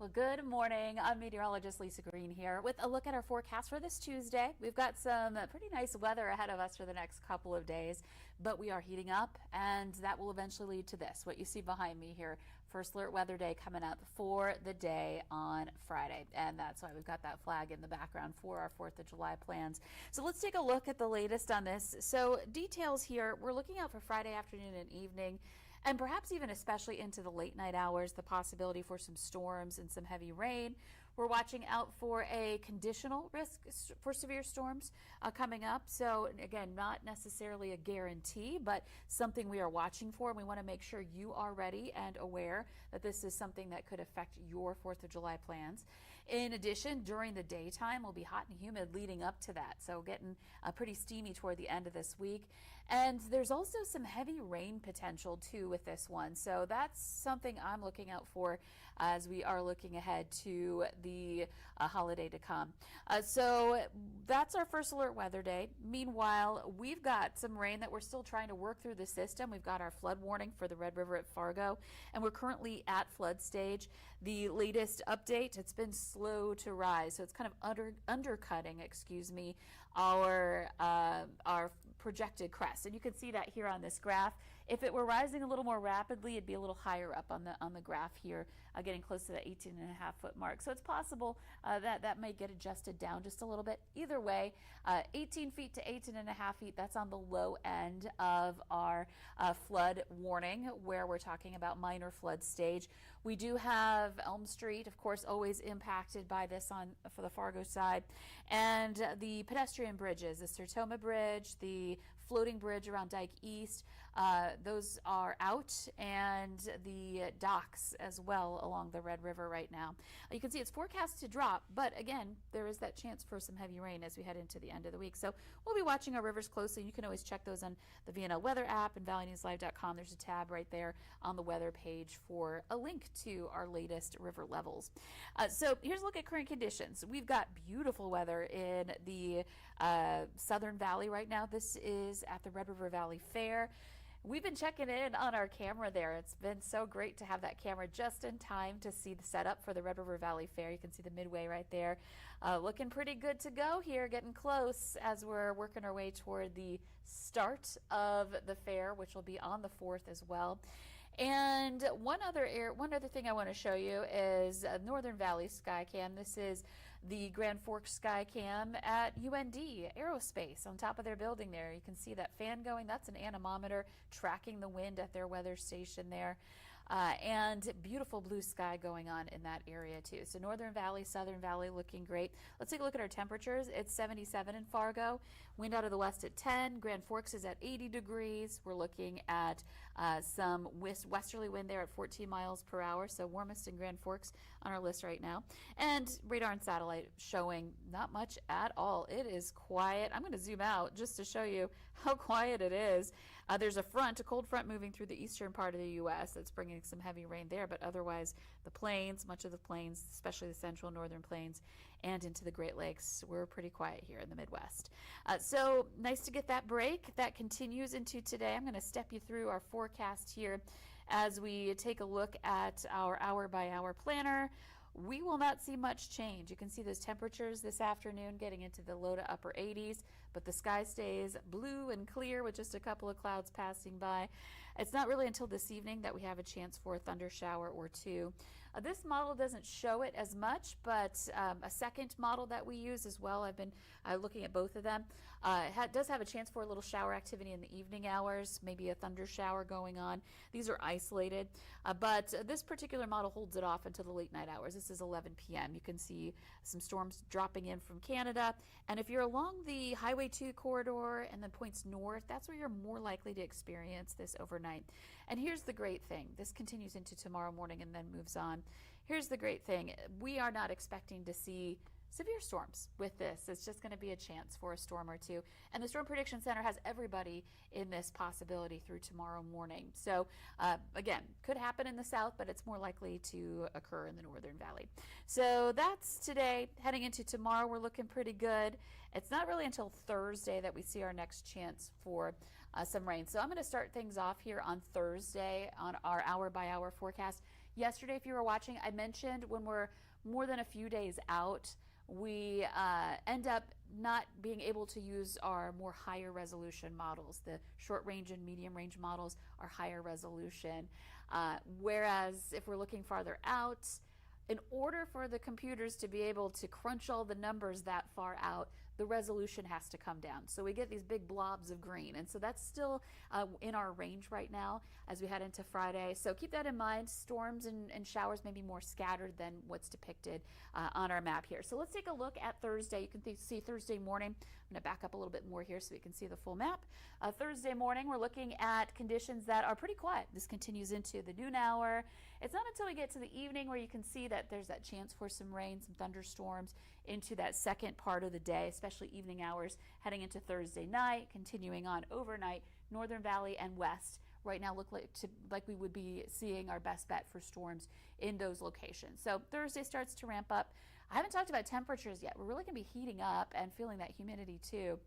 Well, good morning. I'm meteorologist Lisa Green here with a look at our forecast for this Tuesday. We've got some pretty nice weather ahead of us for the next couple of days, but we are heating up, and that will eventually lead to this, what you see behind me here. First alert weather day coming up for the day on Friday, and that's why we've got that flag in the background for our 4th of July plans. So let's take a look at the latest on this. So details here, we're looking out for Friday afternoon and evening, and perhaps even especially into the late night hours, the possibility for some storms and some heavy rain. We're watching out for a conditional risk for severe storms coming up. So again, not necessarily a guarantee, but something we are watching for. And we want to make sure you are ready and aware that this is something that could affect your 4th of July plans. In addition, during the daytime, will be hot and humid leading up to that. So getting pretty steamy toward the end of this week. And there's also some heavy rain potential too with this one. So that's something I'm looking out for as we are looking ahead to the holiday to come. So that's our first alert weather day. Meanwhile, we've got some rain that we're still trying to work through the system. We've got our flood warning for the Red River at Fargo, and we're currently at flood stage. The latest update, it's been slow to rise, so it's kind of undercutting, our projected crest. And you can see that here on this graph. If it were rising a little more rapidly, it'd be a little higher up on the graph here, getting close to the 18.5-foot mark. So it's possible that may get adjusted down just a little bit. Either way, 18 feet to 18.5 feet, that's on the low end of our flood warning, where we're talking about minor flood stage. We do have Elm Street, of course, always impacted by this for the Fargo side, and the pedestrian bridges, the Sertoma Bridge, the floating bridge around Dyke East, those are out, and the docks as well along the Red River right now. You can see it's forecast to drop, but again, there is that chance for some heavy rain as we head into the end of the week. So we'll be watching our rivers closely. You can always check those on the VNL weather app and valleynewslive.com. There's a tab right there on the weather page for a link to our latest river levels. So here's a look at current conditions. We've got beautiful weather in the Southern Valley right now. This is at the Red River Valley Fair. We've been checking in on our camera there. It's been so great to have that camera just in time to see the setup for the Red River Valley Fair. You can see the midway right there. Looking pretty good to go here, getting close as we're working our way toward the start of the fair, which will be on the 4th as well. And one other thing I want to show you is Northern Valley Skycam. This is the Grand Forks Skycam at UND Aerospace on top of their building there. You can see that fan going. That's an anemometer tracking the wind at their weather station there. And beautiful blue sky going on in that area too. So Northern Valley, Southern Valley looking great. Let's take a look at our temperatures. It's 77 in Fargo. Wind out of the west at 10. Grand Forks is at 80 degrees. We're looking at some westerly wind there at 14 miles per hour. So warmest in Grand Forks on our list right now. And radar and satellite showing not much at all. It is quiet. I'm going to zoom out just to show you how quiet it is. There's a cold front moving through the eastern part of the U.S. that's bringing some heavy rain there, but otherwise the plains, much of the plains, especially the central northern plains and into the Great Lakes, we're pretty quiet here in the Midwest. So nice to get that break. That continues into today. I'm going to step you through our forecast here as we take a look at our hour-by-hour planner. We will not see much change. You can see those temperatures this afternoon getting into the low to upper 80s, but the sky stays blue and clear with just a couple of clouds passing by. It's not really until this evening that we have a chance for a thunder shower or two. This model doesn't show it as much, but a second model that we use as well, I've been looking at both of them, does have a chance for a little shower activity in the evening hours, maybe a thunder shower going on. These are isolated, but this particular model holds it off until the late night hours. This is 11 p.m. You can see some storms dropping in from Canada. And if you're along the Highway 2 corridor and then points north, that's where you're more likely to experience this overnight. And here's the great thing. This continues into tomorrow morning and then moves on. Here's the great thing. We are not expecting to see severe storms with this. It's just going to be a chance for a storm or two. And the Storm Prediction Center has everybody in this possibility through tomorrow morning. So again, could happen in the south, but it's more likely to occur in the Northern Valley. So that's today. Heading into tomorrow, we're looking pretty good. It's not really until Thursday that we see our next chance for some rain. So I'm going to start things off here on Thursday on our hour-by-hour forecast. Yesterday, if you were watching, I mentioned when we're more than a few days out, we end up not being able to use our more higher resolution models. The short range and medium range models are higher resolution. Whereas if we're looking farther out, in order for the computers to be able to crunch all the numbers that far out, the resolution has to come down. So we get these big blobs of green. And so that's still in our range right now as we head into Friday. So keep that in mind. Storms and showers may be more scattered than what's depicted on our map here. So let's take a look at Thursday. You can see Thursday morning. I'm going to back up a little bit more here so we can see the full map. Thursday morning, we're looking at conditions that are pretty quiet. This continues into the noon hour. It's not until we get to the evening where you can see that there's that chance for some rain, some thunderstorms into that second part of the day, especially evening hours heading into Thursday night, continuing on overnight. Northern Valley and west right now look like we would be seeing our best bet for storms in those locations. So Thursday starts to ramp up. I haven't talked about temperatures yet. We're really going to be heating up and feeling that humidity too.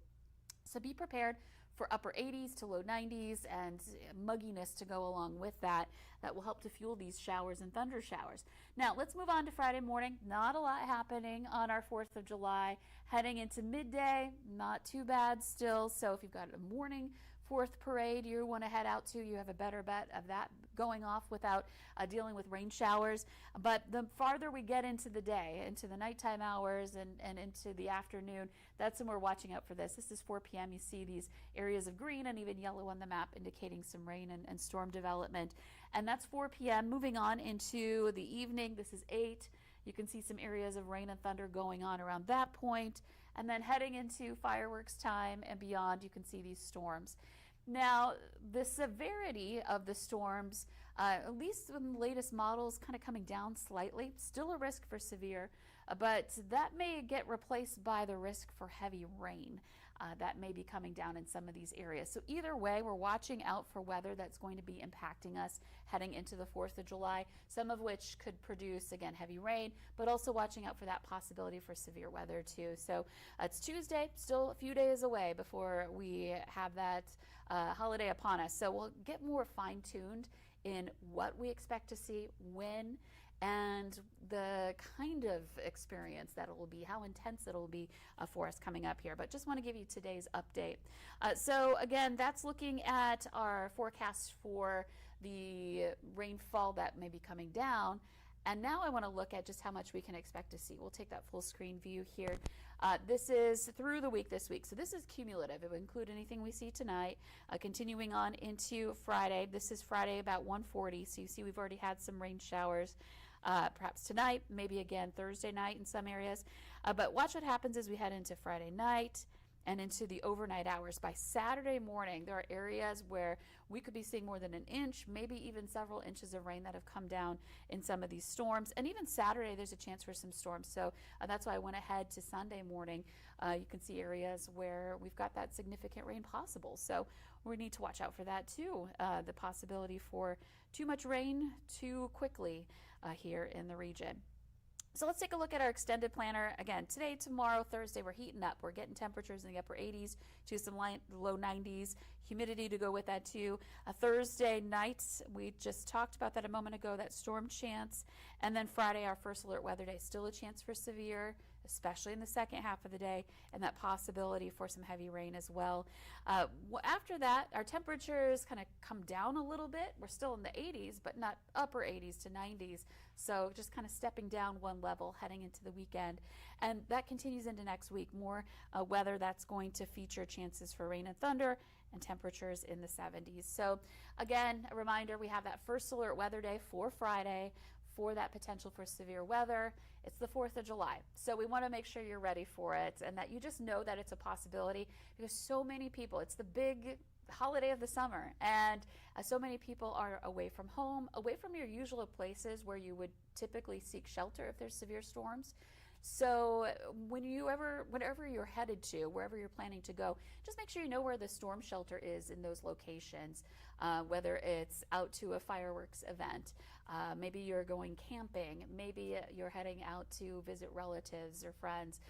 So be prepared for upper 80s to low 90s and mugginess to go along with that. That will help to fuel these showers and thunder showers. Now let's move on to Friday morning. Not a lot happening on our 4th of July. Heading into midday, not too bad still. So if you've got a morning 4th parade you want to head out to, you have a better bet of that going off without dealing with rain showers. But the farther we get into the day, into the nighttime hours and into the afternoon, that's when we're watching out for this. This is 4 p.m. You see these areas of green and even yellow on the map indicating some rain and storm development. And that's 4 p.m. Moving on into the evening, this is 8. You can see some areas of rain and thunder going on around that point. And then heading into fireworks time and beyond, you can see these storms. Now, the severity of the storms, at least in the latest models, kind of coming down slightly. Still a risk for severe, but that may get replaced by the risk for heavy rain. That may be coming down in some of these areas. So either way, we're watching out for weather that's going to be impacting us heading into the 4th of July, some of which could produce, again, heavy rain, but also watching out for that possibility for severe weather too. So it's Tuesday, still a few days away before we have that holiday upon us. So we'll get more fine-tuned in what we expect to see, when, and the kind of experience that it will be, how intense it will be for us coming up here. But just want to give you today's update. So again, that's looking at our forecast for the rainfall that may be coming down. And now I want to look at just how much we can expect to see. We'll take that full screen view here. This is through the week this week. So this is cumulative. It would include anything we see tonight. Continuing on into Friday. This is Friday about 1:40. So you see we've already had some rain showers. Perhaps tonight, maybe again Thursday night in some areas. But watch what happens as we head into Friday night and into the overnight hours. By Saturday morning, there are areas where we could be seeing more than an inch, maybe even several inches of rain that have come down in some of these storms. And even Saturday, there's a chance for some storms. So that's why I went ahead to Sunday morning. You can see areas where we've got that significant rain possible. So we need to watch out for that too. The possibility for too much rain too quickly here in the region. So let's take a look at our extended planner. Again, today, tomorrow, Thursday, we're heating up. We're getting temperatures in the upper 80s to some low 90s. Humidity to go with that too. Thursday nights, we just talked about that a moment ago, that storm chance. And then Friday, our first alert weather day, still a chance for severe, especially in the second half of the day, and that possibility for some heavy rain as well. After that, our temperatures kind of come down a little bit. We're still in the 80s, but not upper 80s to 90s. So just kind of stepping down one level heading into the weekend. And that continues into next week. More weather that's going to feature chances for rain and thunder and temperatures in the 70s. So again, a reminder, we have that first alert weather day for Friday for that potential for severe weather. It's the 4th of July. So we want to make sure you're ready for it and that you just know that it's a possibility because so many people, it's the big holiday of the summer, and so many people are away from home, away from your usual places where you would typically seek shelter if there's severe storms. So whenever you're headed to, wherever you're planning to go, just make sure you know where the storm shelter is in those locations, whether it's out to a fireworks event, maybe you're going camping, maybe you're heading out to visit relatives or friends.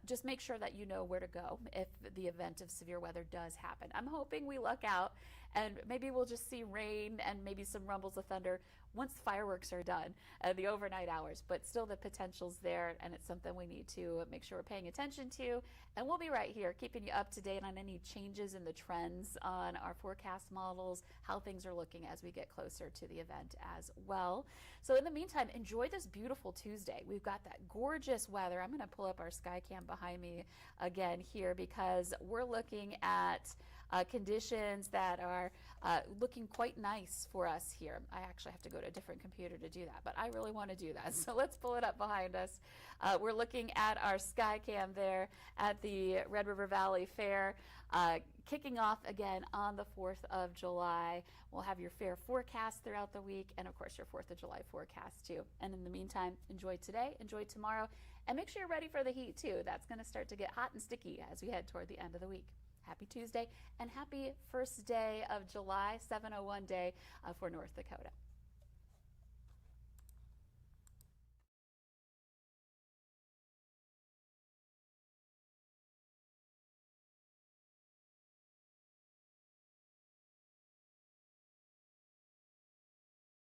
Just make sure that you know where to go if the event of severe weather does happen. I'm hoping we luck out and maybe we'll just see rain and maybe some rumbles of thunder once fireworks are done, the overnight hours, but still the potential's there, and it's something we need to make sure we're paying attention to. And we'll be right here keeping you up to date on any changes in the trends on our forecast models, how things are looking as we get closer to the event as well. So in the meantime, enjoy this beautiful Tuesday. We've got that gorgeous weather. I'm going to pull up our sky cam behind me again here because we're looking at conditions that are looking quite nice for us here. I actually have to go to a different computer to do that, but I really want to do that. So let's pull it up behind us. We're looking at our sky cam there at the Red River Valley Fair, kicking off again on the 4th of July. We'll have your fair forecast throughout the week, and of course your 4th of July forecast too. And in the meantime, enjoy today, enjoy tomorrow, and make sure you're ready for the heat too. That's going to start to get hot and sticky as we head toward the end of the week. Happy Tuesday and happy first day of July, 701 day for North Dakota.